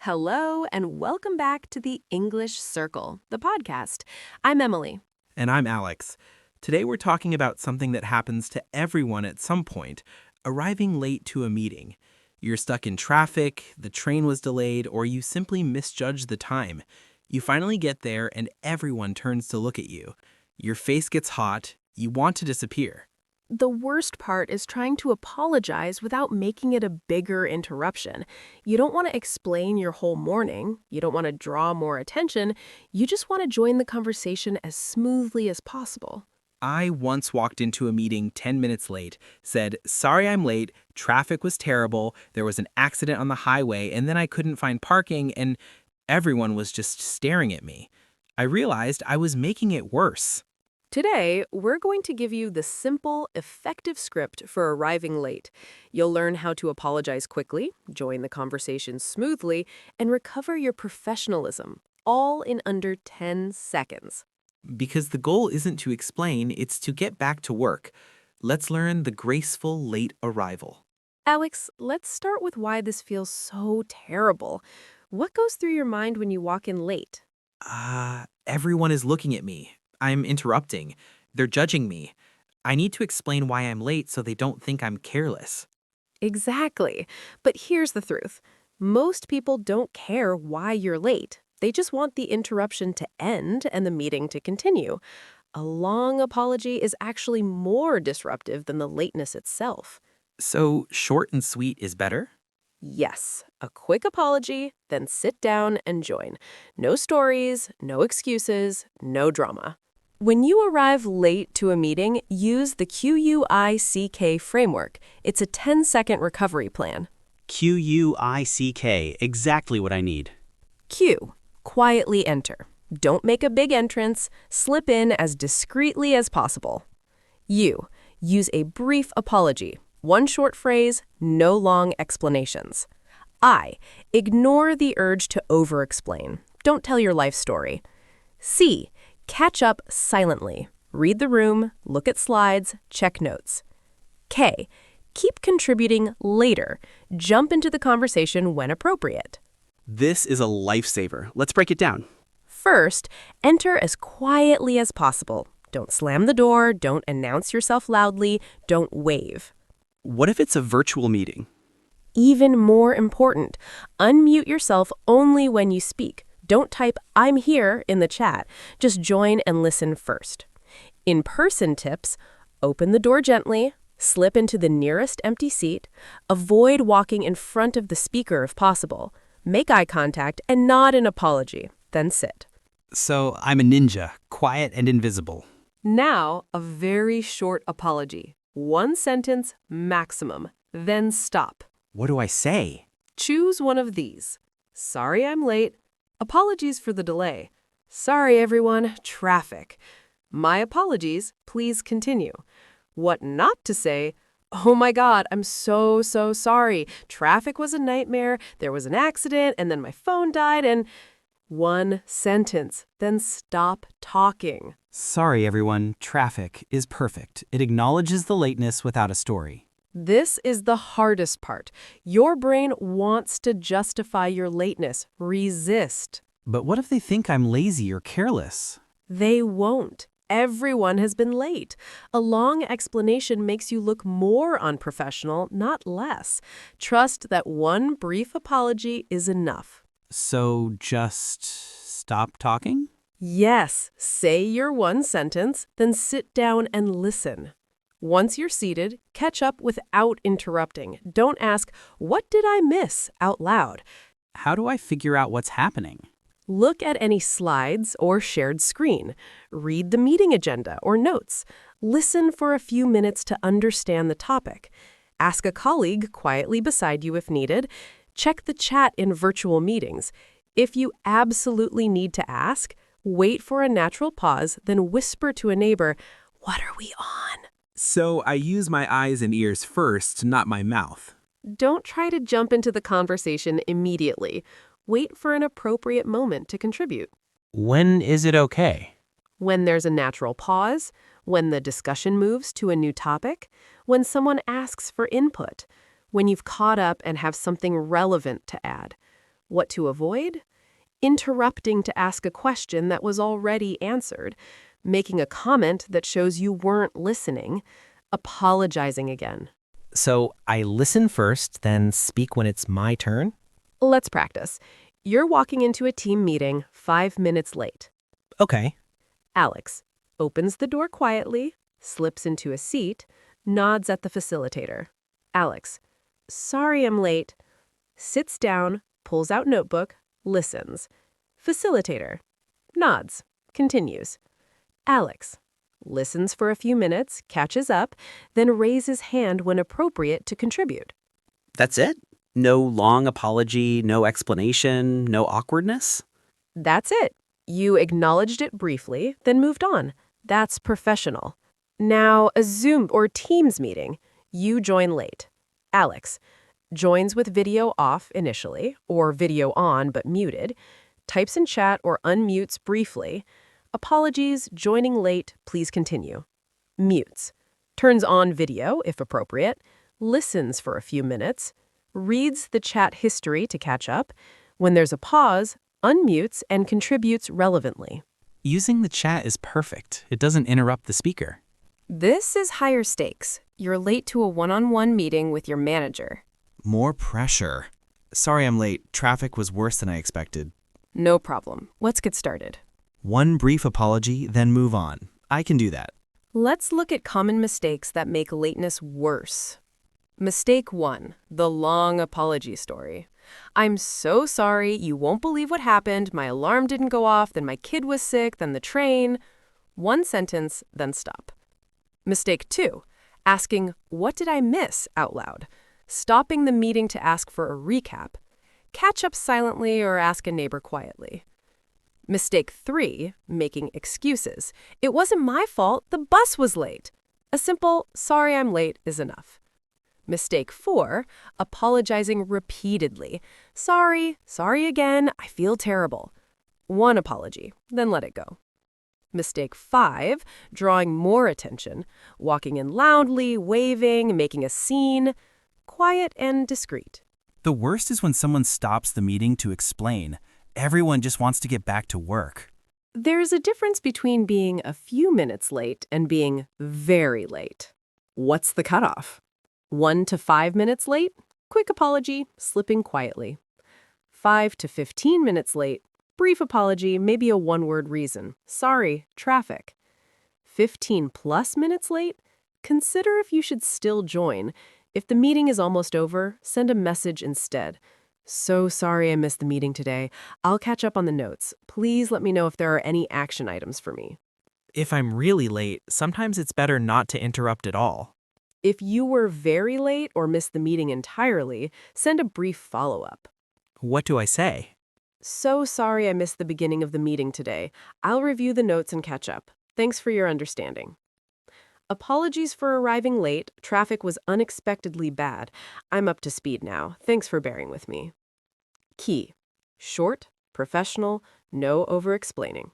Hello, and welcome back to the English Circle, the podcast. I'm Emily. And I'm Alex. Today we're talking about something that happens to everyone at some point, arriving late to a meeting. You're stuck in traffic, the train was delayed, or you simply misjudged the time. You finally get there and everyone turns to look at you. Your face gets hot, you want to disappear. The worst part is trying to apologize without making it a bigger interruption. You don't want to explain your whole morning. You don't want to draw more attention. You just want to join the conversation as smoothly as possible. I once walked into a meeting 10 minutes late, said, "Sorry I'm late, traffic was terrible, there was an accident on the highway, and then I couldn't find parking," and everyone was just staring at me. I realized I was making it worse. Today, we're going to give you the simple, effective script for arriving late. You'll learn how to apologize quickly, join the conversation smoothly, and recover your professionalism, all in under 10 seconds. Because the goal isn't to explain, it's to get back to work. Let's learn the graceful late arrival. Alex, let's start with why this feels so terrible. What goes through your mind when you walk in late? Everyone is looking at me. I'm interrupting. They're judging me. I need to explain why I'm late so they don't think I'm careless. Exactly. But here's the truth. Most people don't care why you're late. They just want the interruption to end and the meeting to continue. A long apology is actually more disruptive than the lateness itself. So short and sweet is better? Yes, a quick apology, then sit down and join. No stories, no excuses, no drama. When you arrive late to a meeting, use the Q.U.I.C.K framework. It's a 10-second recovery plan. Q.U.I.C.K, exactly what I need. Q. Quietly enter. Don't make a big entrance. Slip in as discreetly as possible. U. Use a brief apology. One short phrase, no long explanations. I. Ignore the urge to over-explain. Don't tell your life story. C. Catch up silently. Read the room, look at slides, check notes. K. Keep contributing later. Jump into the conversation when appropriate. This is a lifesaver. Let's break it down. First, enter as quietly as possible. Don't slam the door, don't announce yourself loudly, don't wave. What if it's a virtual meeting? Even more important, unmute yourself only when you speak. Don't type "I'm here" in the chat. Just join and listen first. In-person tips: open the door gently, slip into the nearest empty seat, avoid walking in front of the speaker if possible, make eye contact and nod an apology, then sit. So I'm a ninja, quiet and invisible. Now, a very short apology. One sentence maximum, then stop. What do I say? Choose one of these. Sorry I'm late. Apologies for the delay. Sorry everyone, traffic. My apologies, please continue. What not to say: oh my God, I'm so sorry. Traffic was a nightmare, there was an accident, and then my phone died, and... One sentence, then stop talking. Sorry, everyone. Traffic is perfect. It acknowledges the lateness without a story. This is the hardest part. Your brain wants to justify your lateness. Resist. But what if they think I'm lazy or careless? They won't. Everyone has been late. A long explanation makes you look more unprofessional, not less. Trust that one brief apology is enough. So just stop talking? Yes, say your one sentence, then sit down and listen. Once you're seated, catch up without interrupting. Don't ask, "What did I miss?" out loud. How do I figure out what's happening? Look at any slides or shared screen. Read the meeting agenda or notes. Listen for a few minutes to understand the topic. Ask a colleague quietly beside you if needed. Check the chat in virtual meetings. If you absolutely need to ask, wait for a natural pause, then whisper to a neighbor, "What are we on?" So I use my eyes and ears first, not my mouth. Don't try to jump into the conversation immediately. Wait for an appropriate moment to contribute. When is it okay? When there's a natural pause, when the discussion moves to a new topic, when someone asks for input, when you've caught up and have something relevant to add. What to avoid? Interrupting to ask a question that was already answered, making a comment that shows you weren't listening, apologizing again. So I listen first, then speak when it's my turn? Let's practice. You're walking into a team meeting 5 minutes late. Okay. Alex opens the door quietly, slips into a seat, nods at the facilitator. Alex, sorry I'm late. Sits down, pulls out notebook, listens. Facilitator, nods, continues. Alex listens for a few minutes, catches up, then raises hand when appropriate to contribute. That's it? No long apology, no explanation, no awkwardness? That's it. You acknowledged it briefly, then moved on. That's professional. Now, a Zoom or Teams meeting. You join late. Alex joins with video off initially, or video on but muted, types in chat or unmutes briefly. Apologies, joining late, please continue. Mutes. Turns on video, if appropriate. Listens for a few minutes. Reads the chat history to catch up. When there's a pause, unmutes and contributes relevantly. Using the chat is perfect. It doesn't interrupt the speaker. This is higher stakes. You're late to a one-on-one meeting with your manager. More pressure. Sorry I'm late. Traffic was worse than I expected. No problem. Let's get started. One brief apology, then move on. I can do that. Let's look at common mistakes that make lateness worse. Mistake 1, the long apology story. I'm so sorry, you won't believe what happened. My alarm didn't go off, then my kid was sick, then the train. One sentence, then stop. Mistake 2, asking, what did I miss out loud? Stopping the meeting to ask for a recap. Catch up silently or ask a neighbor quietly. Mistake 3, making excuses. It wasn't my fault, the bus was late. A simple, sorry I'm late is enough. Mistake 4, apologizing repeatedly. Sorry again, I feel terrible. One apology, then let it go. Mistake 5, drawing more attention. Walking in loudly, waving, making a scene. Quiet and discreet. The worst is when someone stops the meeting to explain. Everyone just wants to get back to work. There's a difference between being a few minutes late and being very late. What's the cutoff? 1 to 5 minutes late? Quick apology, slipping quietly. 5 to 15 minutes late? Brief apology, maybe a one-word reason. Sorry, traffic. 15 plus minutes late? Consider if you should still join. If the meeting is almost over, send a message instead. So sorry I missed the meeting today. I'll catch up on the notes. Please let me know if there are any action items for me. If I'm really late, sometimes it's better not to interrupt at all. If you were very late or missed the meeting entirely, send a brief follow-up. What do I say? So sorry I missed the beginning of the meeting today. I'll review the notes and catch up. Thanks for your understanding. Apologies for arriving late. Traffic was unexpectedly bad. I'm up to speed now. Thanks for bearing with me. Key. Short, professional, no over-explaining.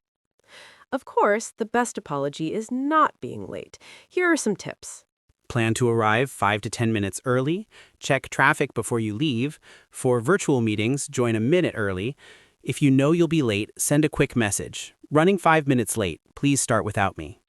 Of course, the best apology is not being late. Here are some tips. Plan to arrive 5 to 10 minutes early. Check traffic before you leave. For virtual meetings, join a minute early. If you know you'll be late, send a quick message. Running 5 minutes late, please start without me.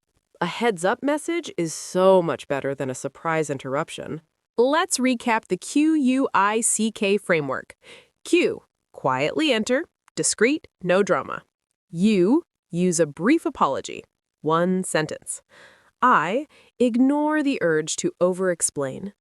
A heads-up message is so much better than a surprise interruption. Let's recap the Q.U.I.C.K framework. Q, quietly enter, discreet, no drama. U, use a brief apology, one sentence. I, ignore the urge to over-explain.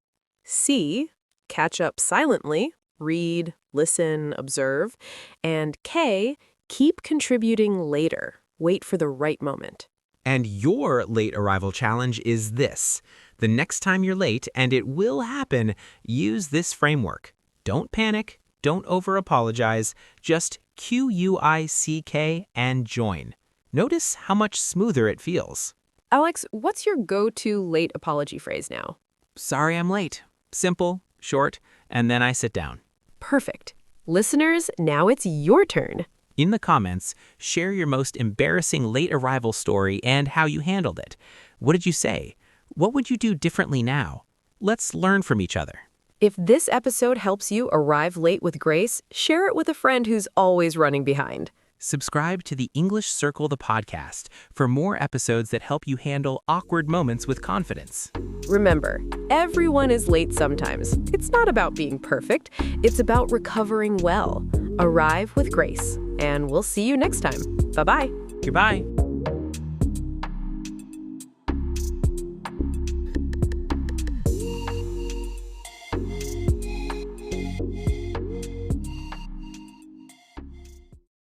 C, catch up silently, read, listen, observe. And K, keep contributing later, wait for the right moment. And your late arrival challenge is this. The next time you're late, and it will happen, use this framework. Don't panic, don't over-apologize, just Q.U.I.C.K and join. Notice how much smoother it feels. Alex, what's your go-to late apology phrase now? Sorry I'm late. Simple, short, and then I sit down. Perfect. Listeners, now it's your turn. In the comments, share your most embarrassing late arrival story and how you handled it. What did you say? What would you do differently now? Let's learn from each other. If this episode helps you arrive late with grace, share it with a friend who's always running behind. Subscribe to the English Circle, the podcast, for more episodes that help you handle awkward moments with confidence. Remember, everyone is late sometimes. It's not about being perfect. It's about recovering well. Arrive with grace. And we'll see you next time. Bye-bye. Goodbye.